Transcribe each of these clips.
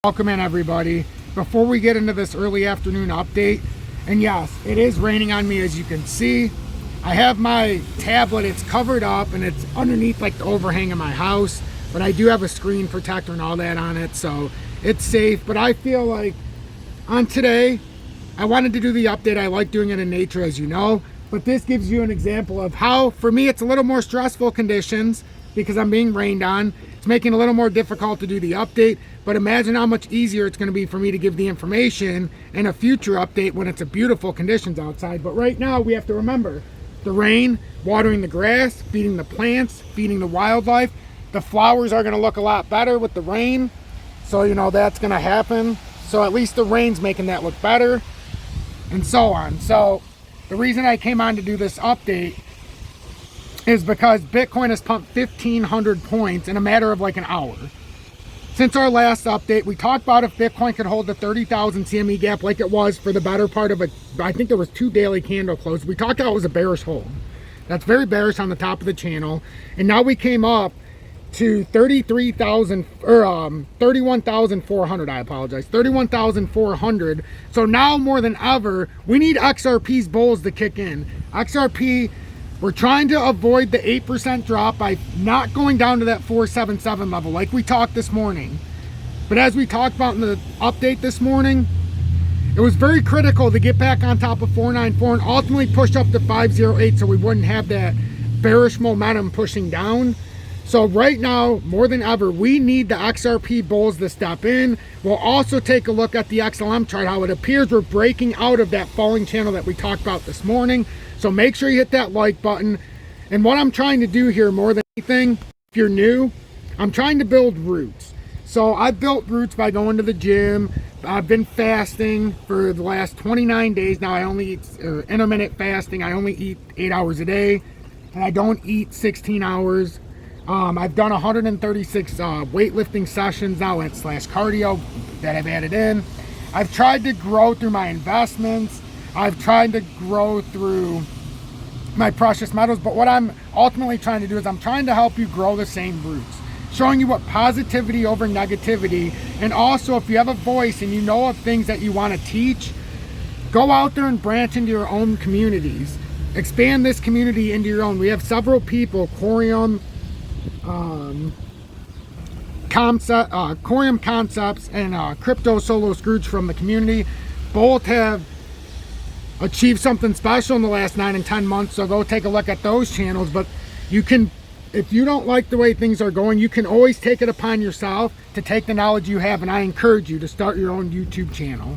Welcome in, everybody. Before we get into this early afternoon update, and yes, it is raining on me, as you can see. I have my tablet, it's covered up and it's underneath like the overhang of my house, but I do have a screen protector and all that on it, so it's safe. But I feel like on today, I wanted to do the update. I like doing it in nature, as you know, but this gives you an example of how, for me, it's a little more stressful conditions because I'm being rained on. It's making it a little more difficult to do the update, but imagine how much easier it's going to be for me to give the information in a future update when it's a beautiful conditions outside. But right now we have to remember the rain, watering the grass, feeding the plants, feeding the wildlife. The flowers are going to look a lot better with the rain, so you know that's going to happen. So at least the rain's making that look better, and so on. So the reason I came on to do this update is because Bitcoin has pumped 1,500 points in a matter of like an hour. Since our last update, we talked about if Bitcoin could hold the 30,000 CME gap like it was for the better part of it. I think there was 2 daily candle closes. We talked about it was a bearish hold. That's very bearish on the top of the channel. And now we came up to 33,000 or 31,400. I apologize, 31,400. So now more than ever, we need XRP's bulls to kick in. XRP, we're trying to avoid the 8% drop by not going down to that 477 level like we talked this morning. But as we talked about in the update this morning, it was very critical to get back on top of 494 and ultimately push up to 508 so we wouldn't have that bearish momentum pushing down. So right now, more than ever, we need the XRP bulls to step in. We'll also take a look at the XLM chart, how it appears we're breaking out of that falling channel that we talked about this morning. So make sure you hit that like button. And what I'm trying to do here more than anything, if you're new, I'm trying to build roots. So I've built roots by going to the gym. I've been fasting for the last 29 days. Now I only eat intermittent fasting. I only eat 8 hours a day, and I don't eat 16 hours. I've done 136 weightlifting sessions now / cardio that I've added in. I've tried to grow through my investments. I've tried to grow through my precious metals, but what I'm ultimately trying to do is I'm trying to help you grow the same roots, showing you what positivity over negativity, and also if you have a voice and you know of things that you want to teach, go out there and branch into your own communities. Expand this community into your own. We have several people, Corium Concepts and Crypto Solo Scrooge from the community, both have achieved something special in the last 9 and 10 months, so go take a look at those channels. But you can, if you don't like the way things are going, you can always take it upon yourself to take the knowledge you have, and I encourage you to start your own YouTube channel.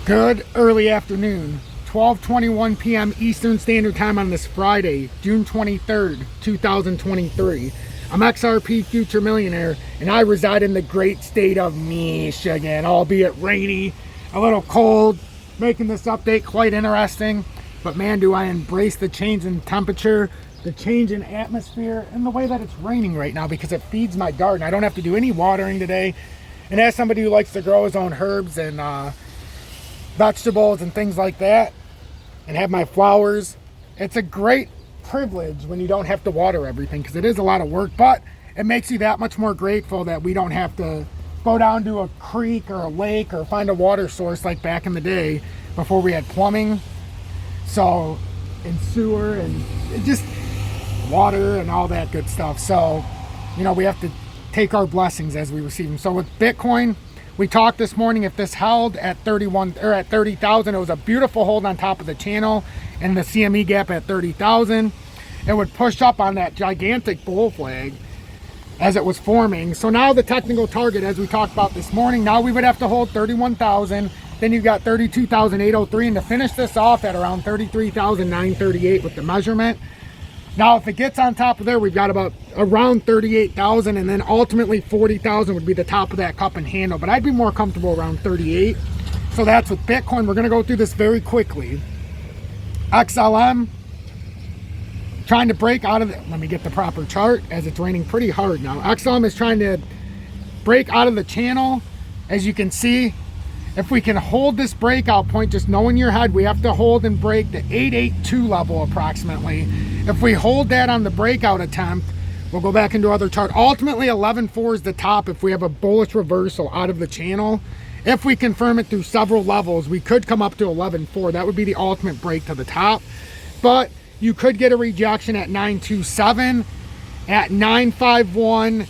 Good early afternoon, 12:21 p.m. Eastern Standard Time on this Friday, June 23rd, 2023. I'm XRP Future Millionaire, and I reside in the great state of Michigan, albeit rainy, a little cold, making this update quite interesting. But man, do I embrace the change in temperature, the change in atmosphere, and the way that it's raining right now because it feeds my garden. I don't have to do any watering today. And as somebody who likes to grow his own herbs and vegetables and things like that, and have my flowers, it's a great privilege when you don't have to water everything, because it is a lot of work, but it makes you that much more grateful that we don't have to go down to a creek or a lake or find a water source like back in the day before we had plumbing, so, and sewer and just water and all that good stuff. So you know, we have to take our blessings as we receive them. So with Bitcoin, we talked this morning, if this held at 31 or at 30,000, it was a beautiful hold on top of the channel, and the CME gap at 30,000, it would push up on that gigantic bull flag as it was forming. So now the technical target, as we talked about this morning, now we would have to hold 31,000, then you've got 32,803, and to finish this off at around 33,938 with the measurement. Now if it gets on top of there, we've got about around 38,000, and then ultimately 40,000 would be the top of that cup and handle, but I'd be more comfortable around 38. So that's with Bitcoin. We're going to go through this very quickly. XLM, trying to break out of the, let me get the proper chart as it's raining pretty hard now. XLM is trying to break out of the channel. As you can see, if we can hold this breakout point, just know in your head, we have to hold and break the 882 level approximately. If we hold that on the breakout attempt, we'll go back into other chart. Ultimately, 11.4 is the top if we have a bullish reversal out of the channel. If we confirm it through several levels, we could come up to 11.4. That would be the ultimate break to the top. But you could get a rejection at 927, at 951,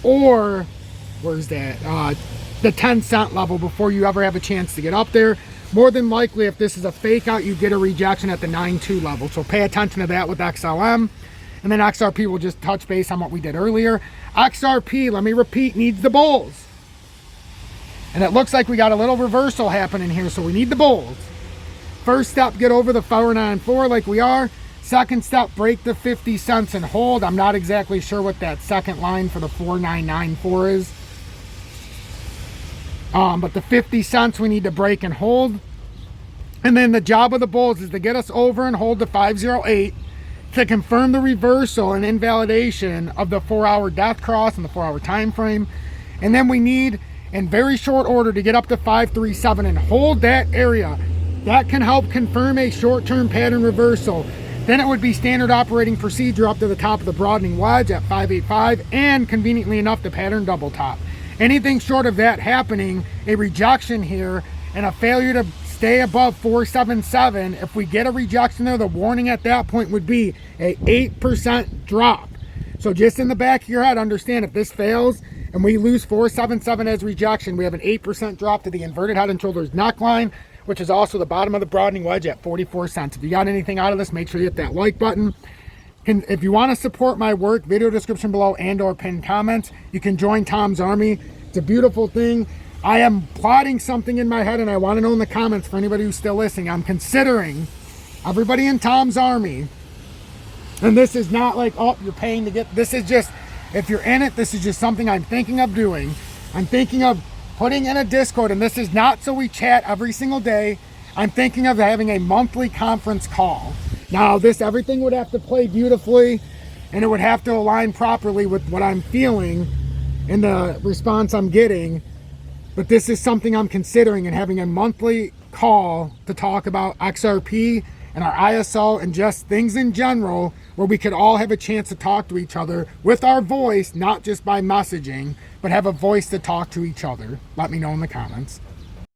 or where's that? The 10-cent level before you ever have a chance to get up there. More than likely, if this is a fake out, you get a rejection at the 9.2 level. So pay attention to that with XLM. And then XRP will just touch base on what we did earlier. XRP, let me repeat, needs the bulls. And it looks like we got a little reversal happening here, so we need the bulls. First step, get over the 494 like we are. Second step, break the 50 cents and hold. I'm not exactly sure what that second line for the 4994 is. But the 50 cents we need to break and hold. And then the job of the bulls is to get us over and hold the 508 to confirm the reversal and invalidation of the 4-hour death cross and the 4-hour time frame. And then we need, in very short order, to get up to 537 and hold that area. That can help confirm a short-term pattern reversal. Then it would be standard operating procedure up to the top of the broadening wedge at 585, and conveniently enough, the pattern double top. Anything short of that happening, a rejection here and a failure to stay above 477, if we get a rejection there, the warning at that point would be a 8% drop. So just in the back of your head, understand if this fails and we lose 477 as rejection, we have an 8% drop to the inverted head and shoulders neckline, which is also the bottom of the broadening wedge at 44 cents. If you got anything out of this, make sure you hit that like button. If you want to support my work, video description below and or pinned comments, you can join Tom's Army. It's a beautiful thing. I am plotting something in my head and I want to know in the comments for anybody who's still listening. I'm considering everybody in Tom's Army, and this is not like, oh, you're paying to get, this is just, if you're in it, this is just something I'm thinking of doing. I'm thinking of putting in a Discord, and this is not so we chat every single day. I'm thinking of having a monthly conference call. Now this, everything would have to play beautifully and it would have to align properly with what I'm feeling and the response I'm getting. But this is something I'm considering, and having a monthly call to talk about XRP and our ISO and just things in general, where we could all have a chance to talk to each other with our voice, not just by messaging, but have a voice to talk to each other. Let me know in the comments.